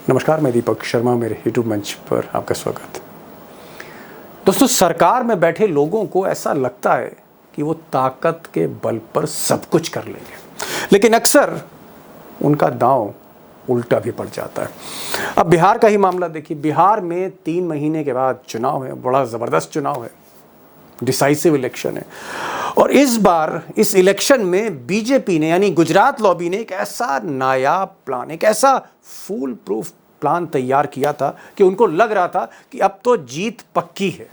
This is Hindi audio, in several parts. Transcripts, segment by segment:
नमस्कार, मैं दीपक शर्मा, मेरे यूट्यूब मंच पर आपका स्वागत। दोस्तों, सरकार में बैठे लोगों को ऐसा लगता है कि वो ताकत के बल पर सब कुछ कर लेंगे, लेकिन अक्सर उनका दांव उल्टा भी पड़ जाता है। अब बिहार का ही मामला देखिए। बिहार में 3 महीने के बाद चुनाव है, बड़ा ज़बरदस्त चुनाव है, डिसाइसिव इलेक्शन है। और इस बार इस इलेक्शन में बीजेपी ने यानी गुजरात लॉबी ने एक ऐसा नायाब प्लान, एक ऐसा फूल प्रूफ प्लान तैयार किया था कि उनको लग रहा था कि अब तो जीत पक्की है।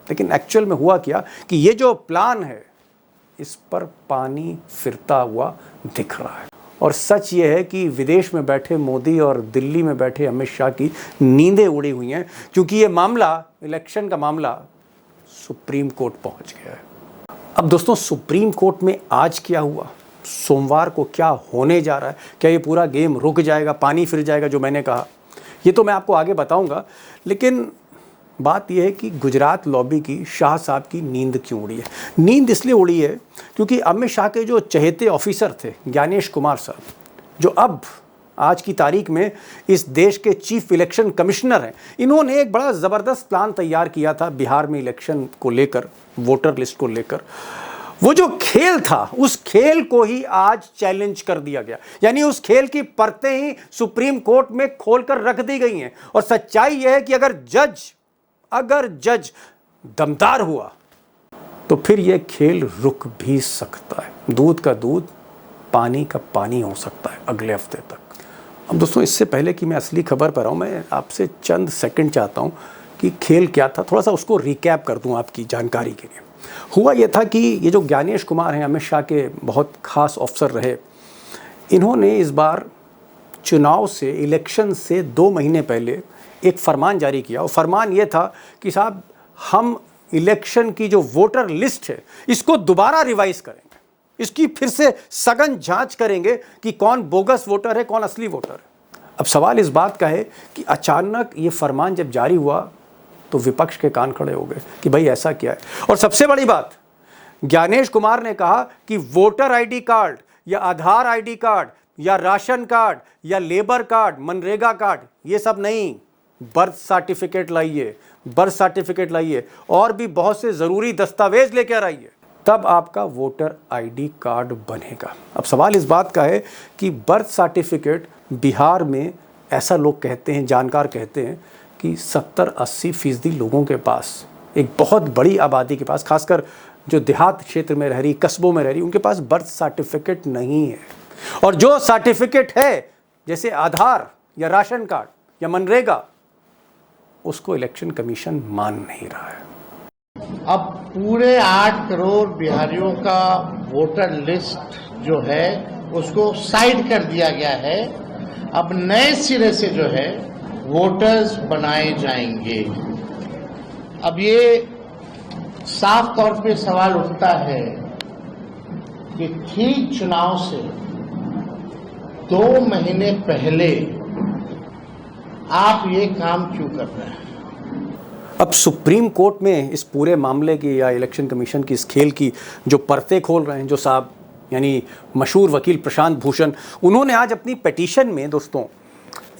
लेकिन एक्चुअल में हुआ क्या कि ये जो प्लान है इस पर पानी फिरता हुआ दिख रहा है। और सच ये है कि विदेश में बैठे मोदी और दिल्ली में बैठे अमित शाह की नींदें उड़ी हुई हैं, क्योंकि ये मामला, इलेक्शन का मामला, सुप्रीम कोर्ट पहुंच गया है। अब दोस्तों, सुप्रीम कोर्ट में आज क्या हुआ, सोमवार को क्या होने जा रहा है, क्या ये पूरा गेम रुक जाएगा, पानी फिर जाएगा जो मैंने कहा, ये तो मैं आपको आगे बताऊंगा। लेकिन बात यह है कि गुजरात लॉबी की, शाह साहब की नींद क्यों उड़ी है। नींद इसलिए उड़ी है क्योंकि अमित शाह के जो चहेते ऑफिसर थे, ज्ञानेश कुमार साहब, जो अब आज की तारीख में इस देश के चीफ इलेक्शन कमिश्नर हैं, इन्होंने एक बड़ा ज़बरदस्त प्लान तैयार किया था बिहार में इलेक्शन को लेकर, वोटर लिस्ट को लेकर। वो जो खेल था, उस खेल को ही आज चैलेंज कर दिया गया, यानी उस खेल की परतें ही सुप्रीम कोर्ट में खोलकर रख दी गई हैं। और सच्चाई यह है कि अगर जज दमदार हुआ तो फिर यह खेल रुक भी सकता है। दूध का दूध, पानी का पानी हो सकता है अगले हफ्ते तक। अब दोस्तों, इससे पहले कि मैं असली खबर पर आऊँ, मैं आपसे चंद सेकंड चाहता हूँ कि खेल क्या था, थोड़ा सा उसको रिकैप कर दूँ आपकी जानकारी के लिए। हुआ यह था कि ये जो ज्ञानेश कुमार हैं, अमित शाह के बहुत खास अफसर रहे, इन्होंने इस बार चुनाव से, इलेक्शन से 2 महीने पहले एक फरमान जारी किया। और फरमान ये था कि साहब, हम इलेक्शन की जो वोटर लिस्ट है इसको दोबारा रिवाइज करेंगे, इसकी फिर से सघन जांच करेंगे कि कौन बोगस वोटर है, कौन असली वोटर है। अब सवाल इस बात का है कि अचानक ये फरमान जब जारी हुआ तो विपक्ष के कान खड़े हो गए कि भाई ऐसा क्या है। और सबसे बड़ी बात, ज्ञानेश कुमार ने कहा कि वोटर आईडी कार्ड या आधार आईडी कार्ड या राशन कार्ड या लेबर कार्ड, मनरेगा कार्ड, ये सब नहीं, बर्थ सर्टिफिकेट लाइए, बर्थ सर्टिफिकेट लाइए और भी बहुत से ज़रूरी दस्तावेज लेकर आइए, तब आपका वोटर आईडी कार्ड बनेगा। अब सवाल इस बात का है कि बर्थ सर्टिफिकेट बिहार में, ऐसा लोग कहते हैं, जानकार कहते हैं कि 70-80% लोगों के पास, एक बहुत बड़ी आबादी के पास, खासकर जो देहात क्षेत्र में रह रही, कस्बों में रह रही, उनके पास बर्थ सर्टिफिकेट नहीं है। और जो सर्टिफिकेट है, जैसे आधार या राशन कार्ड या मनरेगा, उसको इलेक्शन कमीशन मान नहीं रहा है। अब पूरे 8 करोड़ बिहारियों का वोटर लिस्ट जो है उसको साइड कर दिया गया है। अब नए सिरे से जो है वोटर्स बनाए जाएंगे। अब ये साफ तौर पे सवाल उठता है कि ठीक चुनाव से 2 महीने पहले आप ये काम क्यों कर रहे हैं। अब सुप्रीम कोर्ट में इस पूरे मामले की या इलेक्शन कमीशन की इस खेल की जो परतें खोल रहे हैं, जो साहब यानी मशहूर वकील प्रशांत भूषण, उन्होंने आज अपनी पिटीशन में दोस्तों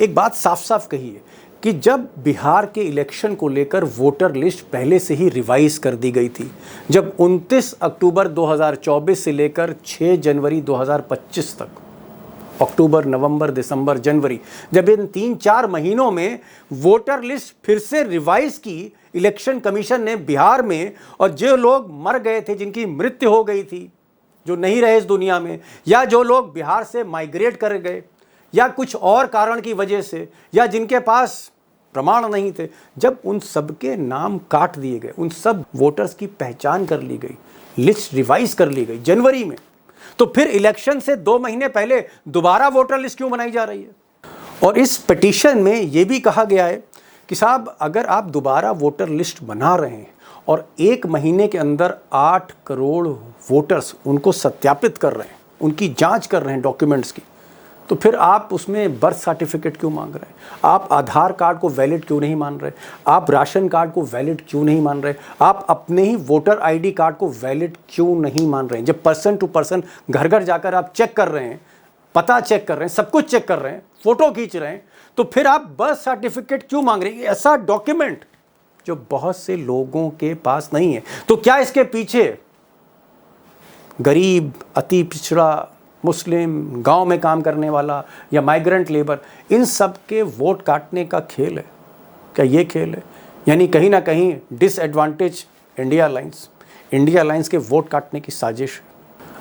एक बात साफ साफ कही है कि जब बिहार के इलेक्शन को लेकर वोटर लिस्ट पहले से ही रिवाइज कर दी गई थी, जब 29 अक्टूबर 2024 से लेकर 6 जनवरी 2025 तक, अक्टूबर, नवंबर, दिसंबर, जनवरी, जब इन 3-4 महीनों में वोटर लिस्ट फिर से रिवाइज की इलेक्शन कमीशन ने बिहार में, और जो लोग मर गए थे, जिनकी मृत्यु हो गई थी, जो नहीं रहे इस दुनिया में, या जो लोग बिहार से माइग्रेट कर गए या कुछ और कारण की वजह से, या जिनके पास प्रमाण नहीं थे, जब उन सब के नाम काट दिए गए, उन सब वोटर्स की पहचान कर ली गई, लिस्ट रिवाइज कर ली गई जनवरी में, तो फिर इलेक्शन से 2 महीने पहले दोबारा वोटर लिस्ट क्यों बनाई जा रही है। और इस पिटीशन में यह भी कहा गया है कि साहब, अगर आप दोबारा वोटर लिस्ट बना रहे हैं और 1 महीने के अंदर 8 करोड़ वोटर्स उनको सत्यापित कर रहे हैं, उनकी जांच कर रहे हैं डॉक्यूमेंट्स की, तो फिर आप उसमें बर्थ सर्टिफिकेट क्यों मांग रहे हैं, आप आधार कार्ड को वैलिड क्यों नहीं मान रहे, आप राशन कार्ड को वैलिड क्यों नहीं मान रहे, आप अपने ही वोटर आईडी कार्ड को वैलिड क्यों नहीं मान रहे हैं। जब पर्सन टू पर्सन घर घर जाकर आप चेक कर रहे हैं पता चेक कर रहे हैं, सब कुछ चेक कर रहे हैं, फोटो खींच रहे हैं, तो फिर आप बर्थ सर्टिफिकेट क्यों मांग रहे हैं? ऐसा डॉक्यूमेंट जो बहुत से लोगों के पास नहीं है। तो क्या इसके पीछे गरीब, अति पिछड़ा, मुस्लिम, गांव में काम करने वाला या माइग्रेंट लेबर, इन सब के वोट काटने का खेल है? क्या ये खेल है? यानी कहीं ना कहीं डिसएडवांटेज इंडिया अलायंस के वोट काटने की साजिश है।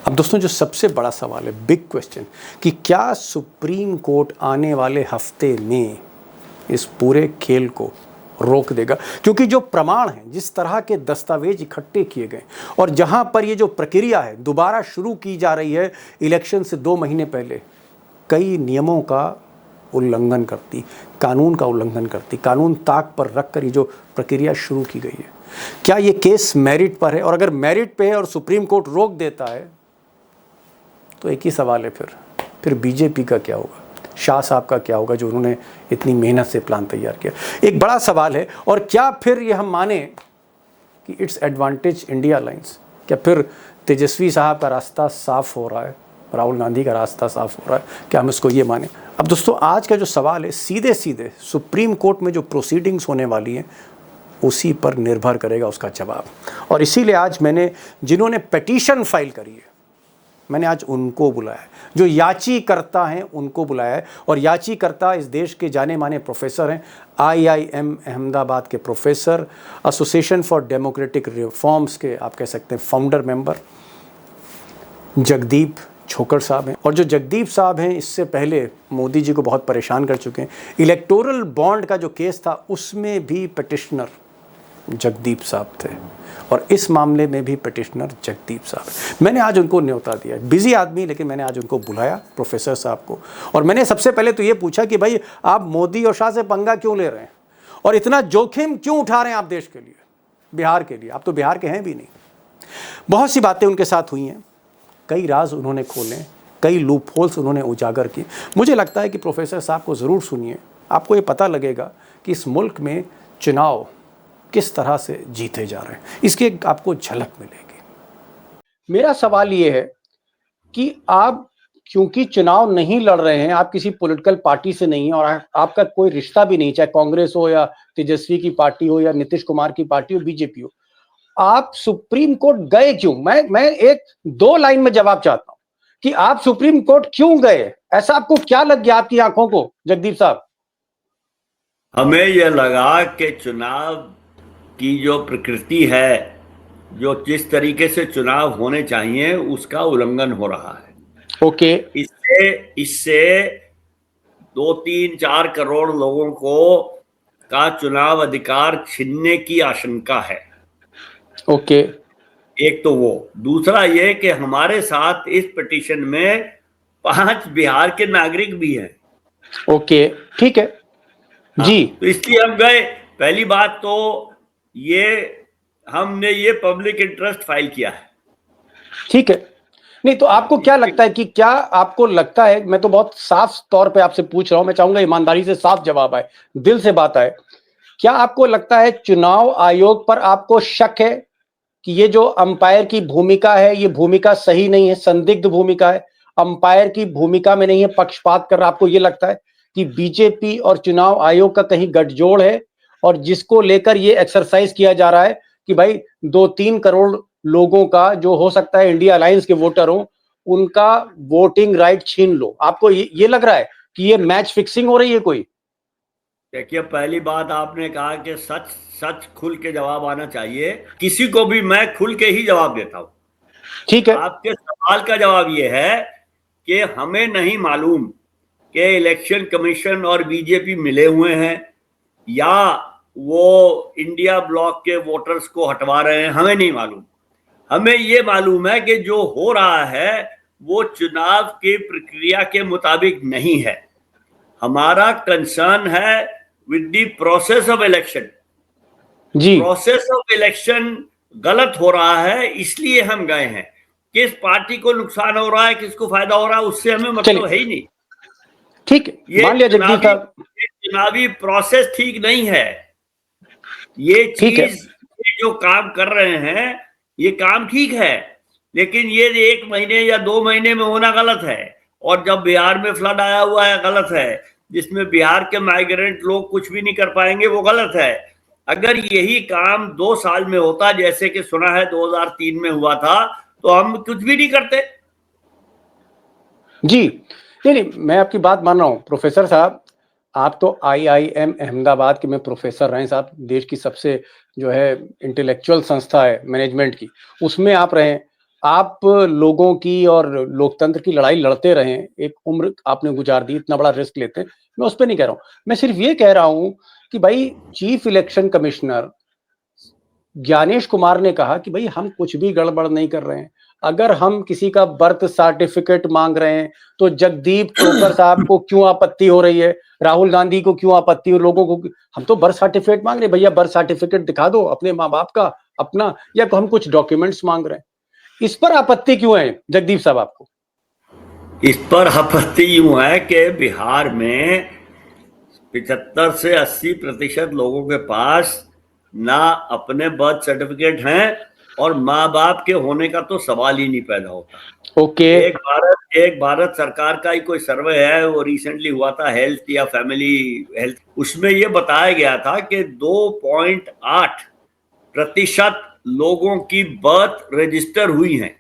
अब दोस्तों, जो सबसे बड़ा सवाल है, बिग क्वेश्चन, कि क्या सुप्रीम कोर्ट आने वाले हफ्ते में इस पूरे खेल को रोक देगा? क्योंकि जो प्रमाण हैं, जिस तरह के दस्तावेज इकट्ठे किए गए और जहां पर ये जो प्रक्रिया है दोबारा शुरू की जा रही है इलेक्शन से 2 महीने पहले, कई नियमों का उल्लंघन करती, कानून का उल्लंघन करती, कानून ताक पर रखकर ये जो प्रक्रिया शुरू की गई है, क्या ये केस मेरिट पर है? और अगर मेरिट पे है और सुप्रीम कोर्ट रोक देता है तो एक ही सवाल है, फिर बीजेपी का क्या होगा? शाह साहब का क्या होगा, जो उन्होंने इतनी मेहनत से प्लान तैयार किया? एक बड़ा सवाल है। और क्या फिर ये हम माने कि इट्स एडवांटेज इंडिया अलायंस? क्या फिर तेजस्वी साहब का रास्ता साफ हो रहा है, राहुल गांधी का रास्ता साफ हो रहा है? क्या हम इसको ये माने? अब दोस्तों, आज का जो सवाल है, सीधे सीधे सुप्रीम कोर्ट में जो प्रोसीडिंग्स होने वाली हैं उसी पर निर्भर करेगा उसका जवाब। और इसीलिए आज मैंने, जिन्होंने पिटीशन फाइल करी है, मैंने आज उनको बुलाया है, जो याचीकर्ता हैं उनको बुलाया है। और याचीकर्ता इस देश के जाने माने प्रोफेसर हैं, IIM अहमदाबाद के professor, association for democratic reforms के आप कह सकते हैं फाउंडर मेंबर जगदीप छोकर साहब हैं। और जो जगदीप साहब हैं, इससे पहले मोदी जी को बहुत परेशान कर चुके हैं। इलेक्टोरल बॉन्ड का जो केस था उसमें भी पिटिशनर जगदीप साहब थे और इस मामले में भी पिटिशनर जगदीप साहब। मैंने आज उनको न्योता दिया, बिजी आदमी, लेकिन मैंने आज उनको बुलाया, प्रोफेसर साहब को। और मैंने सबसे पहले तो ये पूछा कि भाई, आप मोदी और शाह से पंगा क्यों ले रहे हैं और इतना जोखिम क्यों उठा रहे हैं आप देश के लिए, बिहार के लिए? आप तो बिहार के हैं भी नहीं। बहुत सी बातें उनके साथ हुई हैं, कई राज उन्होंने खोले, कई लूप होल्स उन्होंने उजागर किए। मुझे लगता है कि प्रोफेसर साहब को ज़रूर सुनिए, आपको ये पता लगेगा कि इस मुल्क में चुनाव किस तरह से जीते जा रहे हैं, इसकी आपको झलक मिलेगी। मेरा सवाल ये है कि आप क्योंकि चुनाव नहीं लड़ रहे हैं, आप किसी पॉलिटिकल पार्टी से नहीं है और आपका कोई रिश्ता भी नहीं, चाहे कांग्रेस हो या तेजस्वी की पार्टी हो या नीतीश कुमार की पार्टी हो, बीजेपी हो, आप सुप्रीम कोर्ट गए क्यों? मैं एक 2 लाइन में जवाब चाहता हूं कि आप सुप्रीम कोर्ट क्यों गए? ऐसा आपको क्या लग गया आपकी आंखों को, जगदीप साहब? हमें यह लगा कि चुनाव की जो प्रकृति है, जो जिस तरीके से चुनाव होने चाहिए, उसका उल्लंघन हो रहा है। ओके। इससे 2-3-4 करोड़ लोगों को का चुनाव अधिकार छीनने की आशंका है। ओके। एक तो वो, दूसरा ये कि हमारे साथ इस पिटीशन में 5 बिहार के नागरिक भी हैं। ओके, ठीक है जी। तो इसलिए हम गए। पहली बात तो ये, हमने ये पब्लिक इंटरेस्ट फाइल किया है। ठीक है। नहीं तो आपको क्या लगता है कि क्या आपको लगता है, मैं तो बहुत साफ तौर पे आपसे पूछ रहा हूं, मैं चाहूंगा ईमानदारी से साफ जवाब आए, दिल से बात आए। क्या आपको लगता है चुनाव आयोग पर आपको शक है कि ये जो अंपायर की भूमिका है, ये भूमिका सही नहीं है, संदिग्ध भूमिका है, अंपायर की भूमिका में नहीं है, पक्षपात कर रहा? आपको ये लगता है कि बीजेपी और चुनाव आयोग का कहीं गठजोड़ है और जिसको लेकर ये एक्सरसाइज किया जा रहा है कि भाई 2-3 करोड़ लोगों का, जो हो सकता है इंडिया अलायंस के वोटर हो, उनका वोटिंग राइट छीन लो? आपको ये लग रहा है कि ये मैच फिक्सिंग हो रही है कोई? देखिए, पहली बात आपने कहा कि सच सच खुल के जवाब आना चाहिए। किसी को भी मैं खुल के ही जवाब देता हूं। ठीक है। आपके सवाल का जवाब ये है कि हमें नहीं मालूम कि इलेक्शन कमीशन और बीजेपी मिले हुए हैं या वो इंडिया ब्लॉक के वोटर्स को हटवा रहे हैं, हमें नहीं मालूम। हमें ये मालूम है कि जो हो रहा है वो चुनाव की प्रक्रिया के मुताबिक नहीं है। हमारा कंसर्न है with the process of election. जी। प्रोसेस ऑफ इलेक्शन गलत हो रहा है, इसलिए हम गए हैं। किस पार्टी को नुकसान हो रहा है, किसको फायदा हो रहा है, उससे हमें मतलब है ही नहीं। ठीक है, मान लिया जगदीप साहब, चुनावी प्रोसेस ठीक नहीं है। ये ठीक है। चीज, ये जो काम कर रहे हैं, ये काम ठीक है, लेकिन ये 1 महीने या 2 महीने में होना गलत है। और जब बिहार में फ्लड आया हुआ है गलत है, जिसमें बिहार के माइग्रेंट लोग कुछ भी नहीं कर पाएंगे वो गलत है। अगर यही काम 2 साल में होता जैसे कि सुना है 2003 में हुआ था, तो हम कुछ भी नहीं करते। जी नहीं, मैं आपकी बात मान रहा हूँ प्रोफेसर साहब। आप तो IIM अहमदाबाद के में प्रोफेसर रहे साहब, देश की सबसे जो है इंटेलेक्चुअल संस्था है मैनेजमेंट की, उसमें आप रहे। आप लोगों की और लोकतंत्र की लड़ाई लड़ते रहे, एक उम्र आपने गुजार दी, इतना बड़ा रिस्क लेते। मैं उस पर नहीं कह रहा हूँ, मैं सिर्फ ये कह रहा हूँ कि भाई chief election commissioner Gyanesh Kumar ने कहा कि भाई हम कुछ भी गड़बड़ नहीं कर रहे हैं। अगर हम किसी का बर्थ सर्टिफिकेट मांग रहे हैं तो जगदीप धनखड़ साहब को क्यों आपत्ति हो रही है, राहुल गांधी को क्यों आपत्ति हो, लोगों को। हम तो बर्थ सर्टिफिकेट मांग रहे हैं, भैया बर्थ सर्टिफिकेट दिखा दो अपने माँ बाप का अपना, या हम कुछ डॉक्यूमेंट्स मांग रहे हैं। इस पर आपत्ति क्यों है जगदीप साहब आपको? इस पर आपत्ति यूं है कि बिहार में 75 से 80% लोगों के पास ना अपने बर्थ सर्टिफिकेट हैं और माँ बाप के होने का तो सवाल ही नहीं पैदा होता। ओके। एक भारत सरकार का ही कोई सर्वे है, वो रिसेंटली हुआ था, हेल्थ या फैमिली हेल्थ, उसमें ये बताया गया था कि 2.8% लोगों की बर्थ रजिस्टर हुई हैं।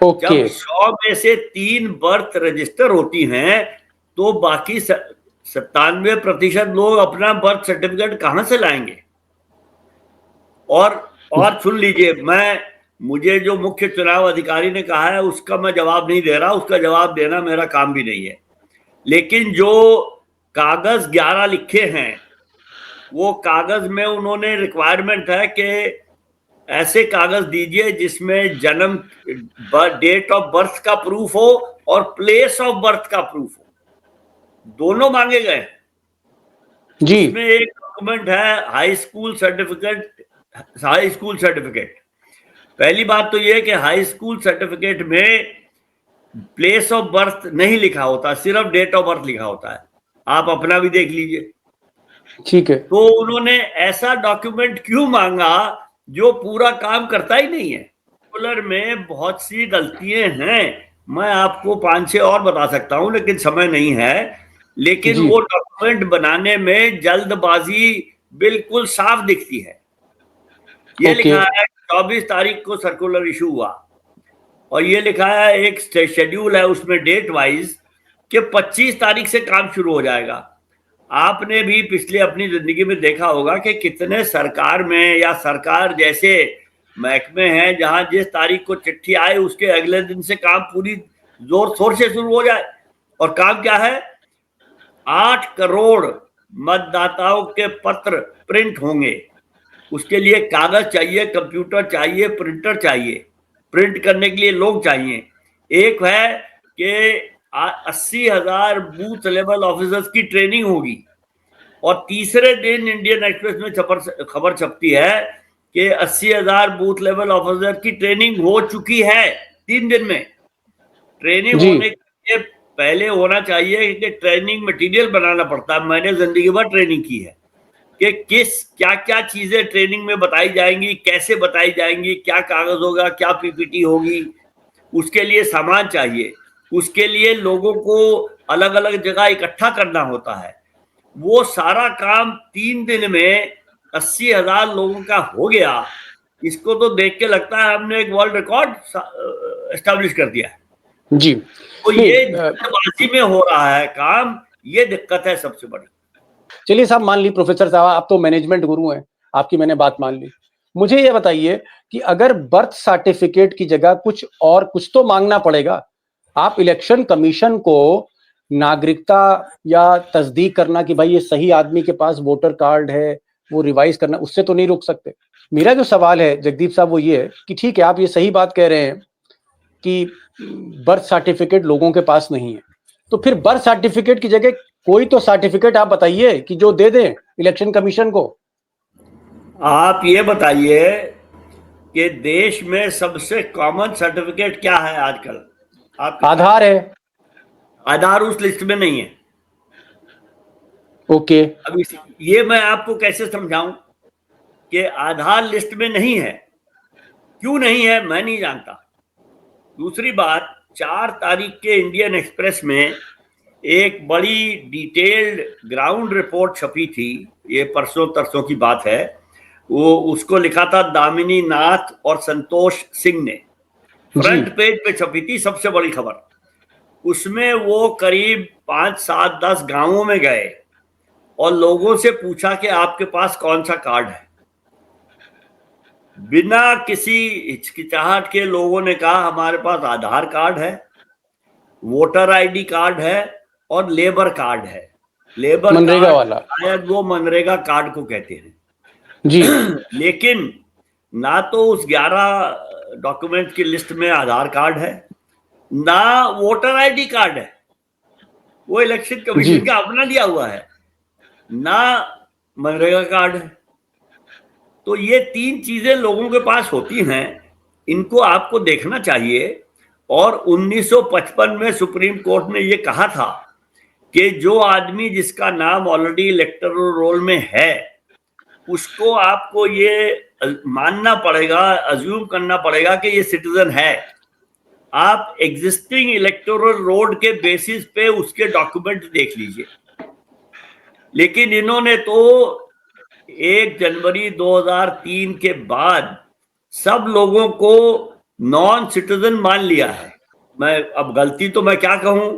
ओके। जब 100 में से 3 बर्थ रजिस्टर होती हैं तो बाकी 97% लोग अपना बर्थ सर्टिफिकेट कहां से लाएंगे? और सुन लीजिए, मुझे जो मुख्य चुनाव अधिकारी ने कहा है उसका मैं जवाब नहीं दे रहा, उसका जवाब देना मेरा काम भी नहीं है। लेकिन जो कागज 11 लिखे हैं, वो कागज में उन्होंने रिक्वायरमेंट है कि ऐसे कागज दीजिए जिसमें जन्म डेट ऑफ बर्थ का प्रूफ हो और प्लेस ऑफ बर्थ का प्रूफ हो, दोनों मांगे गए जी। इसमें एक डॉक्यूमेंट है हाई स्कूल सर्टिफिकेट। पहली बात तो यह कि हाई स्कूल सर्टिफिकेट में प्लेस ऑफ बर्थ नहीं लिखा होता, सिर्फ डेट ऑफ बर्थ लिखा होता है। आप अपना भी देख लीजिए, ठीक है। तो उन्होंने ऐसा डॉक्यूमेंट क्यों मांगा जो पूरा काम करता ही नहीं है? सर्कुलर में बहुत सी गलतियां हैं, मैं आपको 5-6 और बता सकता हूं, लेकिन समय नहीं है। लेकिन वो डॉक्यूमेंट बनाने में जल्दबाजी बिल्कुल साफ दिखती है। ये लिखा है 24 तारीख को सर्कुलर इशू हुआ और ये लिखा है एक शेड्यूल है उसमें डेट वाइज कि 25 तारीख से काम शुरू हो जाएगा। आपने भी पिछले अपनी जिंदगी में देखा होगा कि कितने सरकार में या सरकार जैसे महकमे हैं जहां जिस तारीख को चिट्ठी आए उसके अगले दिन से काम पूरी जोर शोर से शुरू हो जाए। और काम क्या है? 8 करोड़ मतदाताओं के पत्र प्रिंट होंगे, उसके लिए कागज चाहिए, कंप्यूटर चाहिए, प्रिंटर चाहिए, प्रिंट करने के लिए लोग चाहिए। एक है कि 80,000 बूथ लेवल ऑफिसर्स की ट्रेनिंग होगी और तीसरे दिन इंडियन एक्सप्रेस में खबर छपती है कि 80,000 बूथ लेवल ऑफिसर की ट्रेनिंग हो चुकी है 3 दिन में। ट्रेनिंग होने के पहले होना चाहिए कि ट्रेनिंग मटेरियल बनाना पड़ता है। मैंने जिंदगी भर ट्रेनिंग की है कि क्या क्या चीजें ट्रेनिंग में बताई जाएंगी, कैसे बताई जाएंगी, क्या कागज होगा, क्या PPT होगी, उसके लिए सामान चाहिए, उसके लिए लोगों को अलग अलग जगह इकट्ठा करना होता है। वो सारा काम 3 दिन में 80,000 लोगों का हो गया। इसको तो देख के लगता है हमने एक वर्ल्ड रिकॉर्ड एस्टैब्लिश कर दिया है जी। तो ये जल्दबाजी में हो रहा है काम, ये दिक्कत है सबसे बड़ी। चलिए साहब, मान ली प्रोफेसर साहब आप तो मैनेजमेंट गुरु हैं, आपकी मैंने बात मान ली। मुझे ये बताइए कि अगर बर्थ सर्टिफिकेट की जगह कुछ तो मांगना पड़ेगा। आप इलेक्शन कमीशन को नागरिकता या तस्दीक करना कि भाई ये सही आदमी के पास वोटर कार्ड है, वो रिवाइज करना, उससे तो नहीं रोक सकते। मेरा जो सवाल है जगदीप साहब वो ये है कि ठीक है, आप ये सही बात कह रहे हैं कि बर्थ सर्टिफिकेट लोगों के पास नहीं है, तो फिर बर्थ सर्टिफिकेट की जगह कोई तो सर्टिफिकेट आप बताइए कि जो दे दें इलेक्शन कमीशन को। आप ये बताइए कि देश में सबसे कॉमन सर्टिफिकेट क्या है आजकल? आधार है। आधार उस लिस्ट में नहीं है। ओके। अब ये मैं आपको कैसे समझाऊं कि आधार लिस्ट में नहीं है? क्यों नहीं है मैं नहीं जानता। दूसरी बात, 4 तारीख के इंडियन एक्सप्रेस में एक बड़ी डिटेल्ड ग्राउंड रिपोर्ट छपी थी, ये परसों तरसों की बात है, वो उसको लिखा था दामिनी नाथ और संतोष सिंह ने, फ्रंट पेज पे छपी थी, सबसे बड़ी खबर। उसमें वो करीब 5, 7, 10 गांवों में गए और लोगों से पूछा कि आपके पास कौन सा कार्ड है। बिना किसी हिचकिचाहट के लोगों ने कहा हमारे पास आधार कार्ड है, वोटर आईडी कार्ड है और लेबर कार्ड है। लेबर मनरेगा कार्ड वाला, शायद वो मनरेगा कार्ड को कहते हैं जी। लेकिन ना तो उस 11 डॉक्यूमेंट की लिस्ट में आधार कार्ड है, ना वोटर आईडी कार्ड है, वो इलेक्शन कमीशन का अपना लिया हुआ है, ना मनरेगा कार्ड है। तो ये 3 चीजें लोगों के पास होती हैं, इनको आपको देखना चाहिए। और 1955 में सुप्रीम कोर्ट ने ये कहा था कि जो आदमी जिसका नाम ऑलरेडी इलेक्टोरल रोल में है उसको आपको ये मानना पड़ेगा, अज्यूम करना पड़ेगा कि ये सिटीजन है। आप एग्जिस्टिंग इलेक्टोरल रोल के बेसिस पे उसके डॉक्यूमेंट देख लीजिए। लेकिन इन्होंने तो 1 जनवरी 2003 के बाद सब लोगों को नॉन सिटीजन मान लिया है। मैं अब गलती तो मैं क्या कहूं,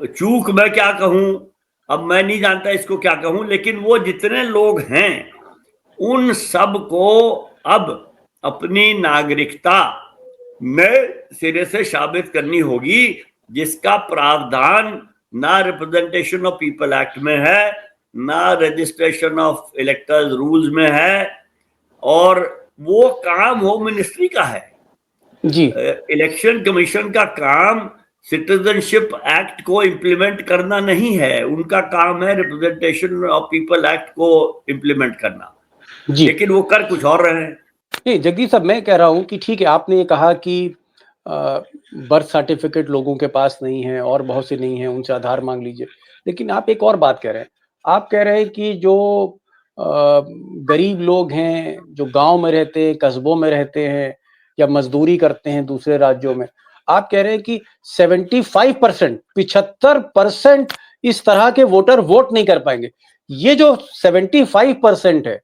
चूक मैं क्या कहूं, अब मैं नहीं जानता इसको क्या कहूं, लेकिन वो जितने लोग हैं उन सब को अब अपनी नागरिकता नए सिरे से साबित करनी होगी, जिसका प्रावधान ना रिप्रेजेंटेशन ऑफ पीपल एक्ट में है, ना रजिस्ट्रेशन ऑफ इलेक्टर्स रूल्स में है, और वो काम होम मिनिस्ट्री का है जी। इलेक्शन कमीशन का काम सिटीजनशिप एक्ट को इम्प्लीमेंट करना नहीं है, उनका काम है रिप्रेजेंटेशन ऑफ पीपल एक्ट को इम्प्लीमेंट करना जी। लेकिन वो कर कुछ और रहे हैं। नहीं जगदीश साहब, मैं कह रहा हूं कि ठीक है, आपने ये कहा कि बर्थ सर्टिफिकेट लोगों के पास नहीं है और बहुत से नहीं है, उनसे आधार मांग लीजिए। लेकिन आप एक और बात कह रहे हैं, आप कह रहे हैं कि जो गरीब लोग हैं, जो गांव में रहते हैं, कस्बों में रहते हैं या मजदूरी करते हैं दूसरे राज्यों में, आप कह रहे हैं कि 75%, 75% इस तरह के वोटर वोट नहीं कर पाएंगे। ये जो 75% है,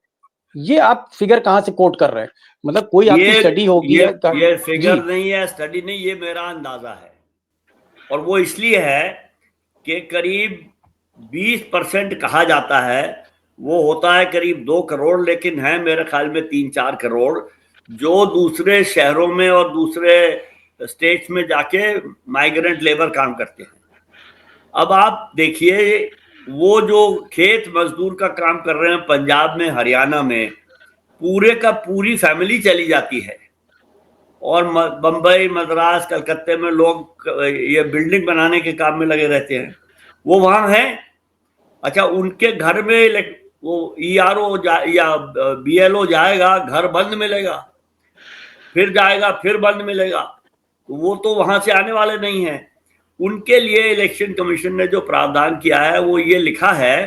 ये आप फिगर कहां से कोट कर रहे हैं? मतलब कोई आपकी स्टडी होगी? ये फिगर नहीं है, स्टडी नहीं, ये मेरा अंदाजा है। और वो इसलिए है कि करीब 20% कहा जाता है, वो होता है करीब 2 करोड़, लेकिन है मेरे ख्याल में 3-4 करोड़ जो दूसरे शहरों में और दूसरे स्टेट्स में जाके माइग्रेंट लेबर काम करते हैं। अब आप देखिए, वो जो खेत मजदूर का काम कर रहे हैं पंजाब में, हरियाणा में, पूरे का पूरी फैमिली चली जाती है और बंबई, मद्रास, कलकत्ते में लोग ये बिल्डिंग बनाने के काम में लगे रहते हैं, वो वहां हैं। अच्छा, उनके घर में वो ERO या BLO जाएगा, घर बंद मिलेगा, फिर जाएगा फिर बंद मिलेगा, तो वो तो वहां से आने वाले नहीं हैं। उनके लिए इलेक्शन कमीशन ने जो प्रावधान किया है वो ये लिखा है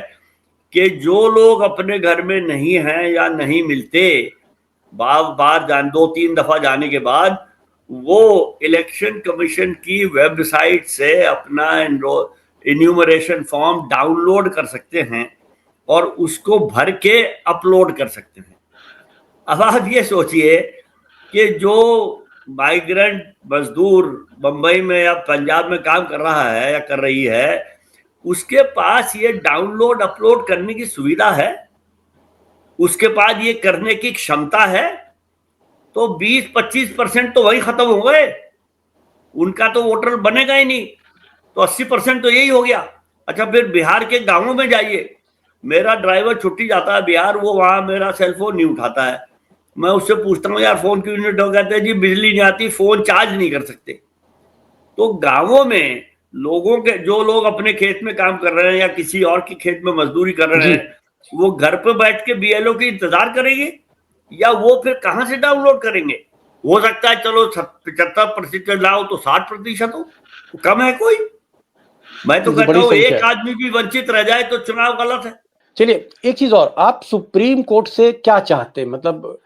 कि जो लोग अपने घर में नहीं हैं या नहीं मिलते, बार 2-3 दफा जाने के बाद वो इलेक्शन कमीशन की वेबसाइट से अपना इन्यूमरेशन फॉर्म डाउनलोड कर सकते हैं और उसको भर के अपलोड कर सकते हैं। अब आप ये सोचिए कि जो माइग्रेंट मजदूर बंबई में या पंजाब में काम कर रहा है या कर रही है, उसके पास ये डाउनलोड अपलोड करने की सुविधा है, उसके पास ये करने की क्षमता है, तो 20-25% तो वही खत्म हो गए, उनका तो वोटर बनेगा ही नहीं, तो 80% तो यही हो गया। अच्छा, फिर बिहार के गांवों में जाइए, मेरा ड्राइवर छुट्टी जाता है बिहार, वो वहां मेरा सेलफोन नहीं उठाता है, मैं उससे पूछता हूँ यार फोन क्यों नहीं उठाते, कहते हैं जी बिजली नहीं आती, फोन चार्ज नहीं कर सकते। तो गांवों में लोगों के, जो लोग अपने खेत में काम कर रहे हैं या किसी और के खेत में मजदूरी कर रहे हैं, वो घर पे बैठ के BLO की इंतजार करेंगे या वो फिर कहां से डाउनलोड करेंगे? हो सकता है चलो 75% लाओ तो 60% हो, तो कम है कोई। मैं तो कहता हूँ एक आदमी भी वंचित रह जाए तो चुनाव गलत है। चलिए, एक चीज और, आप सुप्रीम कोर्ट से क्या चाहते हैं? मतलब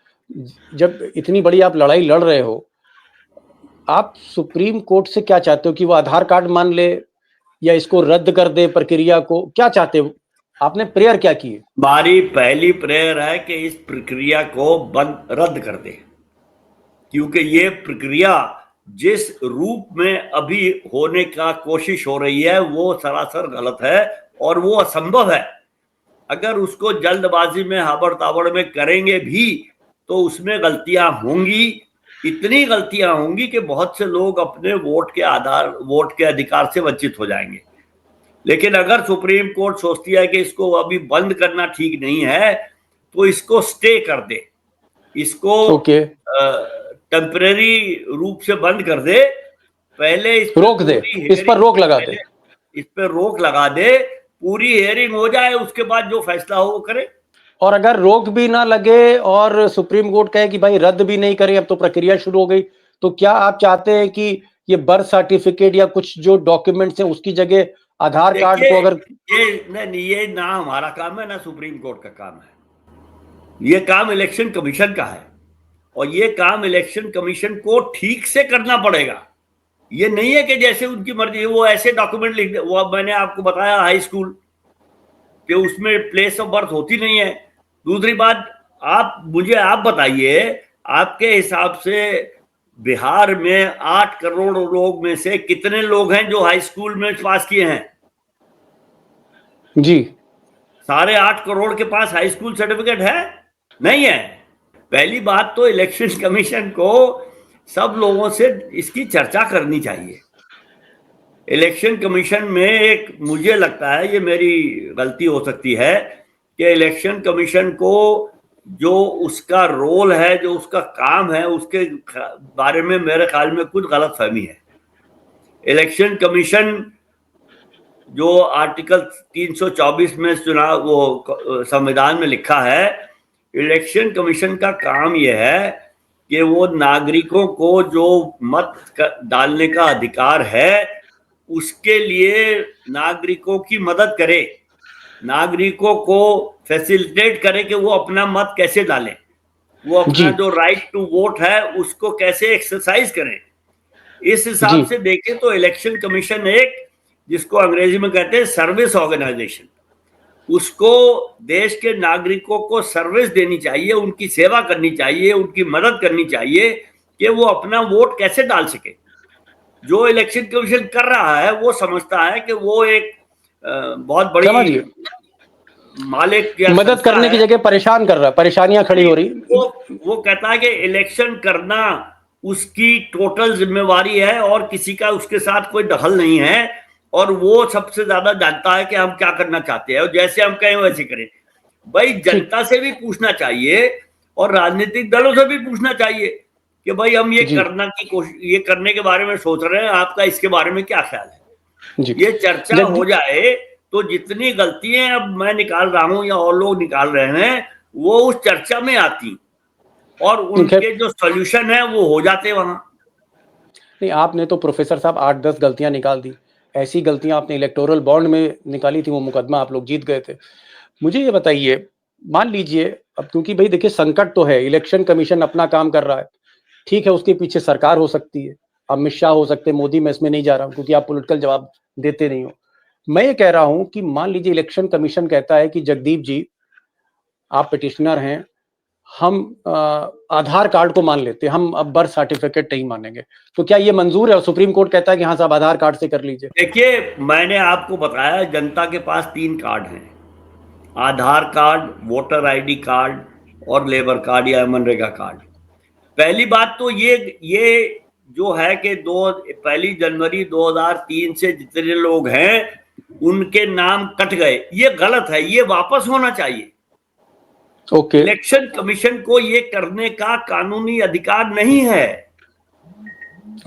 जब इतनी बड़ी आप लड़ाई लड़ रहे हो, आप सुप्रीम कोर्ट से क्या चाहते हो कि वो आधार कार्ड मान ले या इसको रद्द कर दे प्रक्रिया को, क्या चाहते हो? आपने प्रेयर क्या की है? हमारी पहली प्रेयर है कि इस प्रक्रिया को बंद रद्द कर दे, क्योंकि ये प्रक्रिया जिस रूप में अभी होने का कोशिश हो रही है वो सरासर गलत है और वो असंभव है। अगर उसको जल्दबाजी में हाबड़ ताबड़ में करेंगे भी तो उसमें गलतियां होंगी, इतनी गलतियां होंगी कि बहुत से लोग अपने वोट के अधिकार से वंचित हो जाएंगे। लेकिन अगर सुप्रीम कोर्ट सोचती है कि इसको अभी बंद करना ठीक नहीं है तो इसको स्टे कर दे, इसको ओके, टेम्परेरी रूप से बंद कर दे, पहले इस पर रोक दे, पूरी इस पर रोक लगा दे। पहले इस पर रोक लगा दे, पूरी हियरिंग हो जाए, उसके बाद जो फैसला हो वो करे। और अगर रोक भी ना लगे और सुप्रीम कोर्ट कहे कि भाई रद्द भी नहीं करे, अब तो प्रक्रिया शुरू हो गई, तो क्या आप चाहते हैं कि ये बर्थ सर्टिफिकेट या कुछ जो डॉक्यूमेंट्स हैं उसकी जगह आधार कार्ड देखिए, को अगर ये ना हमारा काम है ना सुप्रीम कोर्ट का काम है, ये काम इलेक्शन कमीशन का है और ये काम इलेक्शन कमीशन को ठीक से करना पड़ेगा। ये नहीं है कि जैसे उनकी मर्जी है वो ऐसे डॉक्यूमेंट लिख दे। वो मैंने आपको बताया हाई स्कूल कि उसमें प्लेस ऑफ बर्थ होती नहीं है। दूसरी बात, आप बताइए, आपके हिसाब से बिहार में 8 करोड़ लोग में से कितने लोग हैं जो हाई स्कूल में पास किए हैं? जी, सारे 8 करोड़ के पास हाई स्कूल सर्टिफिकेट है? नहीं है। पहली बात तो इलेक्शन कमीशन को सब लोगों से इसकी चर्चा करनी चाहिए। इलेक्शन कमीशन में एक, मुझे लगता है, ये मेरी गलती हो सकती है, कि इलेक्शन कमीशन को जो उसका रोल है, जो उसका काम है, उसके बारे में मेरे ख्याल में कुछ गलतफहमी है। इलेक्शन कमीशन जो आर्टिकल 324 में चुनाव वो संविधान में लिखा है, इलेक्शन कमीशन का काम यह है कि वो नागरिकों को जो मत डालने का अधिकार है उसके लिए नागरिकों की मदद करे, नागरिकों को फैसिलिटेट करे कि वो अपना मत कैसे डालें, वो अपना जो राइट टू वोट है उसको कैसे एक्सरसाइज करें। इस हिसाब से देखें तो इलेक्शन कमीशन एक, जिसको अंग्रेजी में कहते हैं सर्विस ऑर्गेनाइजेशन, उसको देश के नागरिकों को सर्विस देनी चाहिए, उनकी सेवा करनी चाहिए, उनकी मदद करनी चाहिए कि वो अपना वोट कैसे डाल सके। जो इलेक्शन कमीशन कर रहा है वो समझता है कि वो एक बहुत बड़ी मालिक या मदद करने की जगह परेशान कर रहा है, परेशानियां खड़ी हो रही। वो कहता है कि इलेक्शन करना उसकी टोटल जिम्मेवारी है और किसी का उसके साथ कोई दखल नहीं है और वो सबसे ज्यादा जानता है कि हम क्या करना चाहते हैं और जैसे हम कहें वैसे करें। भाई जनता से भी पूछना चाहिए और राजनीतिक दलों से भी पूछना चाहिए कि भाई हम ये करना की कोशिश, ये करने के बारे में सोच रहे हैं, आपका इसके बारे में क्या ख्याल है। ये चर्चा हो जाए तो जितनी गलतियां अब मैं निकाल रहा हूं या और लोग निकाल रहे हैं वो उस चर्चा में आती और उनके जो सॉल्यूशन है वो हो जाते वहां। नहीं, आपने तो प्रोफेसर साहब 8-10 गलतियां निकाल दी। ऐसी गलतियां आपने इलेक्टोरल बॉन्ड में निकाली थी, वो मुकदमा आप लोग जीत गए थे। मुझे ये बताइए, मान लीजिए अब, क्योंकि भाई देखिए संकट तो है, इलेक्शन कमीशन अपना काम कर रहा है, ठीक है, उसके पीछे सरकार हो सकती है, अमित शाह हो सकते हैं, मोदी, मैं इसमें नहीं जा रहा हूं क्योंकि आप पॉलिटिकल जवाब देते नहीं हो। मैं ये कह रहा हूं कि मान लीजिए इलेक्शन कमीशन कहता है कि जगदीप जी आप पिटिशनर हैं, हम आधार कार्ड को मान लेते हैं, हम अब बर्थ सर्टिफिकेट नहीं मानेंगे, तो क्या ये मंजूर है? और सुप्रीम कोर्ट कहता है कि हाँ साहब आधार कार्ड से कर लीजिए। देखिए, मैंने आपको बताया जनता के पास 3 कार्ड हैं, आधार कार्ड, वोटर आईडी कार्ड और लेबर कार्ड या मनरेगा कार्ड। पहली बात तो ये जो है कि 1 जनवरी 2003 से जितने लोग हैं उनके नाम कट गए, ये गलत है, ये वापस होना चाहिए। ओके। इलेक्शन कमीशन को ये करने का कानूनी अधिकार नहीं है।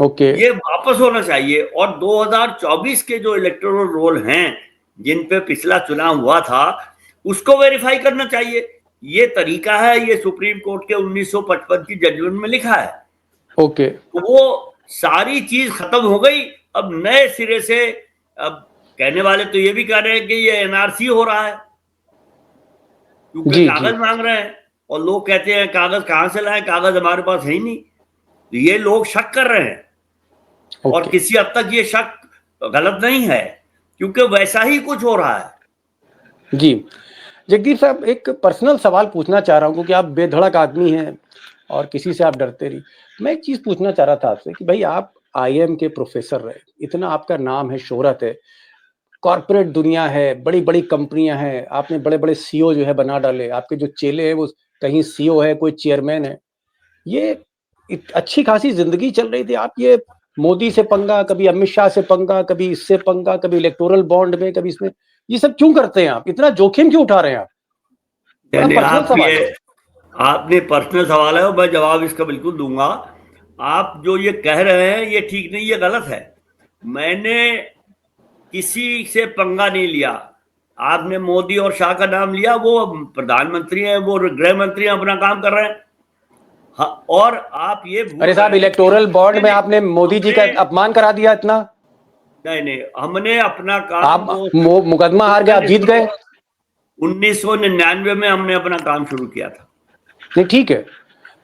ओके। ये वापस होना चाहिए और 2024 के जो इलेक्टोरल रोल हैं जिन पे पिछला चुनाव हुआ था उसको वेरीफाई करना चाहिए। ये तरीका है, ये सुप्रीम कोर्ट के 1955 की जजमेंट में लिखा है। ओके। तो वो सारी चीज खत्म हो गई, अब नए सिरे से। अब कहने वाले तो ये भी कह रहे हैं कि ये एनआरसी हो रहा है क्योंकि कागज मांग रहे हैं और लोग कहते हैं कागज कहां से लाए, कागज हमारे पास है ही नहीं। तो ये लोग शक कर रहे हैं और ओके। किसी हद तक ये शक गलत नहीं है, क्योंकि वैसा ही कुछ हो रहा है। जी, जगदीप साहब एक पर्सनल सवाल पूछना चाह रहा हूँ, क्योंकि आप बेधड़क आदमी हैं और किसी से आप डरते नहीं। मैं एक चीज़ पूछना चाह रहा था आपसे कि भाई आप आईआईएम के प्रोफ़ेसर रहे, इतना आपका नाम है, शोहरत है, कॉर्पोरेट दुनिया है, बड़ी-बड़ी कंपनियाँ हैं, आपने बड़े-बड़े सीईओ जो है बना डाले, आपके जो चेले हैं वो कहीं सीईओ है, कोई चेयरमैन है। ये अच्छी खासी ज़िंदगी चल रही थी, आप ये मोदी से पंगा, कभी अमित शाह से पंगा, कभी इससे पंगा, कभी इलेक्टोरल बॉन्ड में, कभी इसमें, ये सब क्यों करते हैं आप? इतना जोखिम क्यों उठा रहे हैं आप? बड़ा यानी पर्सनल आप सवाल है। ये आपने पर्सनल सवाल है और मैं जवाब इसका बिल्कुल दूंगा। आप जो ये कह रहे हैं ये ठीक नहीं, ये गलत है। मैंने किसी से पंगा नहीं लिया। आपने मोदी और शाह का नाम लिया, वो प्रधानमंत्री हैं, वो गृह मंत्री हैं, अपना काम कर रहे हैं। हाँ, और आप ये भूल अरे साहब, रहे हैं कि इलेक्टोरल बॉन्ड में आपने मोदी जी का हमने अपमान करा दिया इतना। नहीं नहीं, हमने अपना काम आप तो मुकदमा हार गए, आप जीत गए। 1999 में हमने अपना काम शुरू किया था। नहीं ठीक है,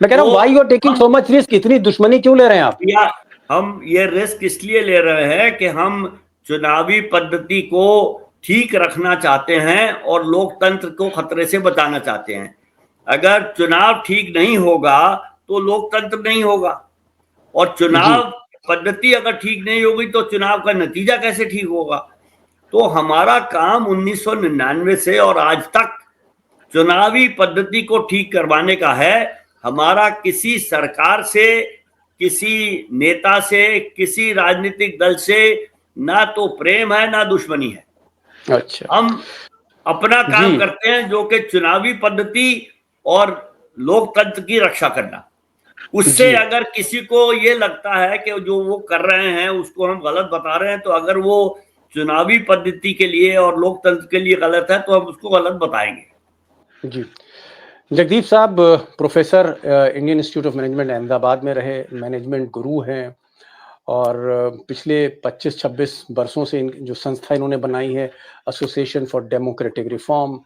मैं कह रहा हूँ तो why you are taking so much risk, इतनी दुश्मनी क्यों ले रहे हैं आप? या हम ये रिस्क इसलिए ले रहे हैं कि हम चुनावी पद्धति को ठीक रखना चाहते हैं और लोकतंत्र को खतरे से बचाना चाहते हैं। अगर चुनाव ठीक नहीं होगा तो लोकतंत्र नहीं होगा, और चुनाव पद्धति अगर ठीक नहीं होगी तो चुनाव का नतीजा कैसे ठीक होगा। तो हमारा काम 1999 से और आज तक चुनावी पद्धति को ठीक करवाने का है। हमारा किसी सरकार से, किसी नेता से, किसी राजनीतिक दल से ना तो प्रेम है ना दुश्मनी है। अच्छा हम अपना काम जी, करते हैं जो कि चुनावी पद्धति और लोकतंत्र की रक्षा करना। उससे जी अगर किसी को ये लगता है कि जो वो कर रहे हैं उसको हम गलत बता रहे हैं, तो अगर वो चुनावी पद्धति के लिए और लोकतंत्र के लिए गलत है तो हम उसको गलत बताएंगे। जी। जगदीप साहब professor Indian institute of management Ahmedabad में रहे, मैनेजमेंट गुरु हैं और पिछले 25-26 वर्षों से जो संस्था इन्होंने बनाई है, association for democratic reform,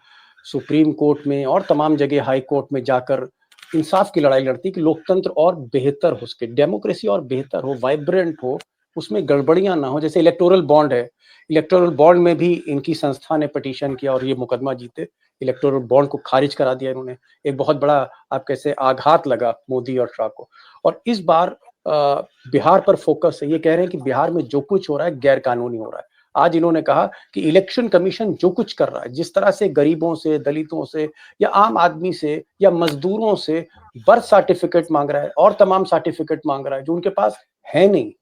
supreme court में और तमाम जगह हाई कोर्ट में जाकर इंसाफ की लड़ाई लड़ती कि लोकतंत्र और बेहतर हो सके, डेमोक्रेसी और बेहतर हो, वाइब्रेंट हो, उसमें गड़बड़ियां ना हो। जैसे इलेक्टोरल बॉन्ड है, इलेक्टोरल बॉन्ड में भी इनकी संस्था ने पिटीशन किया और ये मुकदमा जीते, इलेक्टोरल बॉन्ड को खारिज करा दिया इन्होंने। एक बहुत बड़ा आप कैसे आघात लगा मोदी और शाह को। और इस बार बिहार पर फोकस है, ये कह रहे हैं कि बिहार में जो कुछ हो रहा है गैर कानूनी हो रहा है। आज इन्होंने कहा कि इलेक्शन कमीशन जो कुछ कर रहा है, जिस तरह से गरीबों से, दलितों से या आम आदमी से या मजदूरों से बर्थ सर्टिफिकेट मांग रहा है और तमाम सर्टिफिकेट मांग रहा है जो उनके पास है नहीं,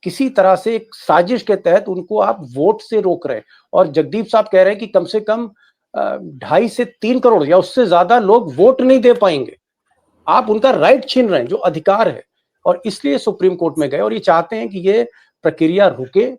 किसी तरह से एक साजिश के तहत उनको आप वोट से रोक रहे हैं। और जगदीप साहब कह रहे हैं कि कम से कम 2.5 से 3 करोड़ या उससे ज्यादा लोग वोट नहीं दे पाएंगे। आप उनका राइट छीन रहे हैं, जो अधिकार है। और इसलिए सुप्रीम कोर्ट में गए और ये चाहते हैं कि ये प्रक्रिया रुके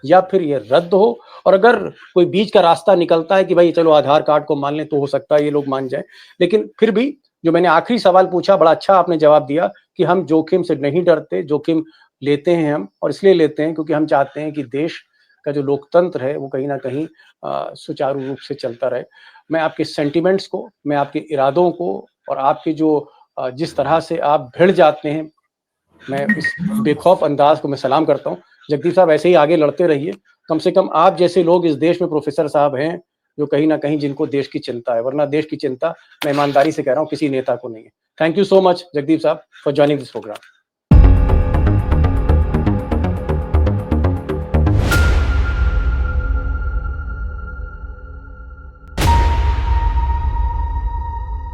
या फिर ये रद्द हो। और अगर कोई बीच का रास्ता निकलता है कि भाई चलो आधार कार्ड को मान लें, तो हो सकता है ये लोग मान जाए। लेकिन फिर भी जो मैंने आखिरी सवाल पूछा, बड़ा अच्छा आपने जवाब दिया कि हम जोखिम से नहीं डरते, जोखिम लेते हैं हम, और इसलिए लेते हैं क्योंकि हम चाहते हैं कि देश का जो लोकतंत्र है वो कहीं ना कहीं सुचारू रूप से चलता रहे। मैं आपके सेंटिमेंट्स को, मैं आपके इरादों को और आपके जो जिस तरह से आप भिड़ जाते हैं, मैं इस बेखौफ अंदाज को मैं सलाम करता हूँ। जगदीप साहब ऐसे ही आगे लड़ते रहिए। कम से कम आप जैसे लोग इस देश में प्रोफेसर साहब हैं जो कहीं ना कहीं जिनको देश की चिंता है, वरना देश की चिंता, मैं ईमानदारी से कह रहा हूँ, किसी नेता को नहीं है। Thank you so much Jagdeep साहब फॉर ज्वाइनिंग दिस प्रोग्राम।